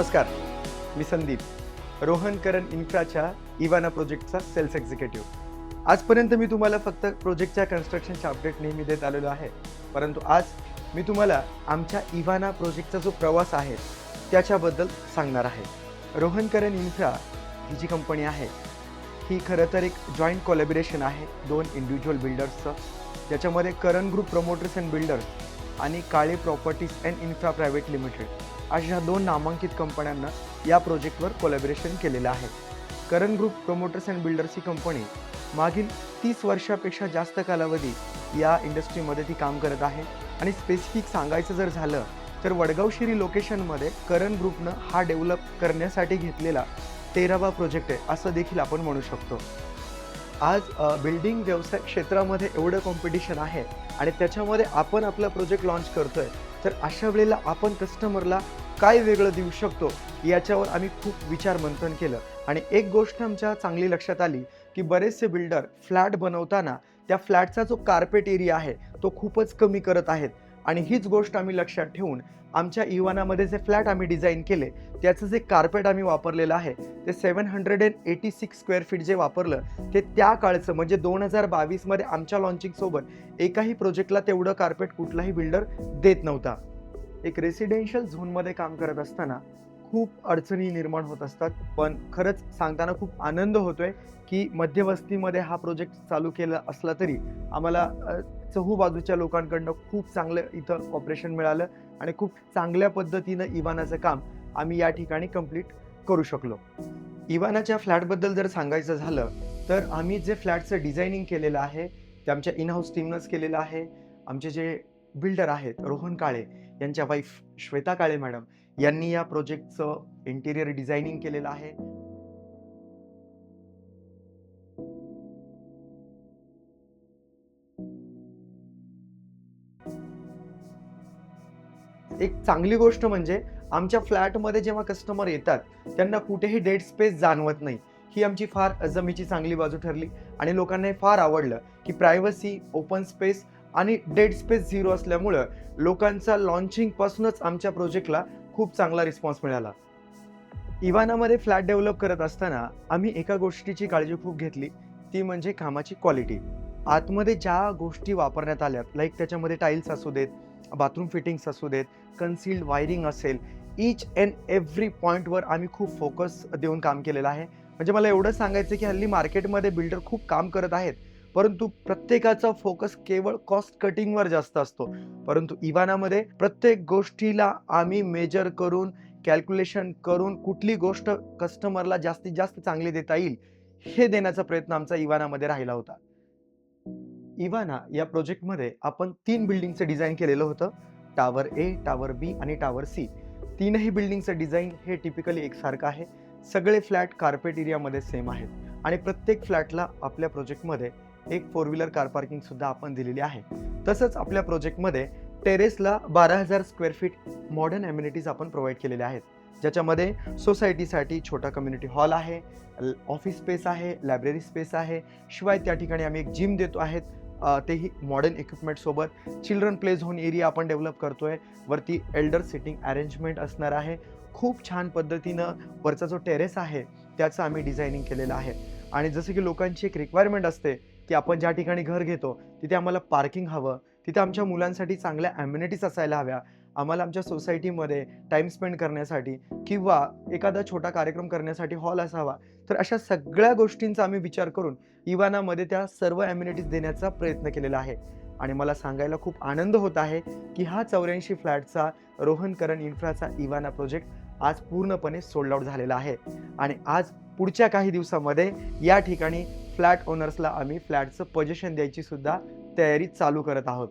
नमस्कार, मी संदीप, रोहन करण इन्फ्राच्या इवाना प्रोजेक्टचा cells executive. आजपर्यंत मी तुम्हाला फक्त प्रोजेक्टच्या कन्स्ट्रक्शनचे अपडेट नेहमी देत आलेलो आहे, परंतु आज मी तुम्हाला आमच्या इवाना प्रोजेक्टचा जो प्रवास आहे त्याच्याबद्दल सांगणार आहे. रोहन करण इन्फ्रा ही जी कंपनी आहे ही खरं तर एक जॉईंट कोलॅबोरेशन आहे दोन इंडिव्हिज्युअल बिल्डर्सचं, ज्याच्यामध्ये Karan group promoters and builders आणि Kale properties and infra private limited अशा दोन नामांकित कंपन्यांना या प्रोजेक्टवर कोलॅबोरेशन केलेलं आहे. Karan group promoters and builders ही कंपनी मागील 30 वर्षापेक्षा जास्त कालावधी या इंडस्ट्रीमध्ये ती काम करत आहे आणि स्पेसिफिक सांगायचं जर झालं तर वडगाव शिरी लोकेशनमध्ये करण ग्रुपनं हा डेव्हलप करण्यासाठी घेतलेला 13वा प्रोजेक्ट आहे असं देखील आपण म्हणू शकतो. आज बिल्डिंग व्यवसाय क्षेत्रामध्ये एवढं कॉम्पिटिशन आहे आणि त्याच्यामध्ये आपण आपला प्रोजेक्ट लॉन्च करतोय, तर अशा वेळेला आपण कस्टमरला काय वेगळं देऊ शकतो याच्यावर आम्ही खूप विचार मंथन केलं. आणि एक गोष्ट आमच्या चांगली लक्षात आली की बरेचसे बिल्डर फ्लॅट बनवताना त्या फ्लॅटचा जो कार्पेट एरिया आहे तो खूपच कमी करत आहेत आणि हीच गोष्ट आम्ही लक्षात ठेवून आमच्या इवानामध्ये जे फ्लॅट आम्ही डिझाईन केले त्याचं जे कार्पेट आम्ही वापरलेलं आहे ते 786 स्क्वेअर फीट जे वापरलं ते त्या काळचं म्हणजे 2022 मध्ये आमच्या लॉन्चिंग सोबत एकाही प्रोजेक्टला तेवढं कार्पेट कुठलाही बिल्डर देत नव्हता. एक रेसिडेन्शियल झोनमध्ये काम करत असताना खूप अडचणी निर्माण होत असतात, पण खरंच सांगताना खूप आनंद होतोय की मध्यवस्तीमध्ये हा प्रोजेक्ट चालू केला असला तरी आम्हाला चहू बाजूच्या लोकांकडनं खूप चांगलं इथं ऑपरेशन मिळालं आणि खूप चांगल्या पद्धतीनं इवानाचं काम आम्ही या ठिकाणी कंप्लीट करू शकलो. इवानाच्या फ्लॅटबद्दल जर सांगायचं झालं तर आम्ही जे फ्लॅटचं डिझायनिंग केलेलं आहे ते आमच्या इन हाऊस टीमनंच केलेलं आहे. आमचे जे बिल्डर आहेत रोहन काळे यांच्या वाईफ श्वेता काळे मॅडम यांनी या प्रोजेक्टचं इंटिरियर डिझायनिंग केलेलं आहे. एक चांगली गोष्ट म्हणजे आमच्या फ्लॅटमध्ये जेव्हा कस्टमर येतात त्यांना कुठेही डेड स्पेस जाणवत नाही. ही आमची फार जमेची चांगली बाजू ठरली आणि लोकांना हे फार आवडलं की प्रायव्हसी, ओपन स्पेस आणि डेड स्पेस झिरो असल्यामुळं लोकांचा लॉन्चिंगपासूनच आमच्या प्रोजेक्टला खूप चांगला रिस्पॉन्स मिळाला. इवानामध्ये फ्लॅट डेव्हलप करत असताना आम्ही एका गोष्टीची काळजी खूप घेतली, ती म्हणजे कामाची क्वालिटी. आतमध्ये ज्या गोष्टी वापरण्यात आल्यात लाईक त्याच्यामध्ये टाईल्स असू देत, बाथरूम फिटिंग्स असू देत, कन्सील्ड वायरिंग असेल, ईच अँड एव्हरी पॉईंटवर आम्ही खूप फोकस देऊन काम केलेलं आहे. म्हणजे मला एवढं सांगायचं की हल्ली मार्केटमध्ये बिल्डर खूप काम करत आहेत, परंतु प्रत्येकाचा फोकस केवळ कॉस्ट कटिंगवर जास्त असतो. परंतु इवानामध्ये प्रत्येक गोष्टीला आम्ही मेजर करून, कॅल्क्युलेशन करून कुठली गोष्ट कस्टमरला जास्तीत जास्त चांगली देता येईल हे देण्याचा प्रयत्न आमचा इवानामध्ये राहिला होता. इवाना या प्रोजेक्टमध्ये आपण 3 बिल्डिंगचं डिझाईन केलेलं होतं. टॉवर ए, टॉवर बी आणि टॉवर सी. तीनही बिल्डिंगचं डिझाईन हे टिपिकली एकसारखं आहे. सगळे फ्लॅट कार्पेट एरियामध्ये सेम आहेत आणि प्रत्येक फ्लॅटला आपल्या प्रोजेक्टमध्ये एक 4 व्हीलर कार पार्किंग सुद्धा आपण दिलेली आहे. तसंच आपल्या प्रोजेक्टमध्ये टेरेसला 12,000 स्क्वेअर फीट मॉडर्न ॲम्युनिटीज आपण प्रोव्हाइड केलेल्या आहेत, ज्याच्यामध्ये सोसायटीसाठी छोटा कम्युनिटी हॉल आहे, ऑफिस स्पेस आहे, लायब्ररी स्पेस आहे. शिवाय त्या ठिकाणी आम्ही एक जिम देतो आहेत, तेही मॉडर्न इक्विपमेंटसोबत. चिल्ड्रन प्ले झोन एरिया आपण डेव्हलप करतोय. वरती एल्डर सिटिंग अरेंजमेंट असणार आहे. खूप छान पद्धतीनं वरचा जो टेरेस आहे त्याचं आम्ही डिझायनिंग केलेलं आहे. आणि जसं की लोकांची एक रिक्वायरमेंट असते की आपण ज्या ठिकाणी घर घेतो तिथे आम्हाला पार्किंग हवं, तिथे आमच्या मुलांसाठी चांगल्या ॲम्युनिटीज असायला हव्या, आम्हाला आमच्या सोसायटीमध्ये टाईम स्पेंड करण्यासाठी किंवा एखादा छोटा कार्यक्रम करण्यासाठी हॉल असावा. तर अशा सगळ्या गोष्टींचा आम्ही विचार करून इवानामध्ये त्या सर्व ॲम्युनिटीज देण्याचा प्रयत्न केलेला आहे. आणि मला सांगायला खूप आनंद होत आहे की हा 84 फ्लॅटचा रोहन करण इन्फ्राचा इवाना प्रोजेक्ट आज पूर्णपणे सोल्ड आउट झालेला आहे आणि आज पुढच्या काही दिवसामध्ये या ठिकाणी फ्लॅट ओनर्सला आम्ही फ्लॅटचं पोझिशन द्यायची सुद्धा तयारी चालू करत आहोत.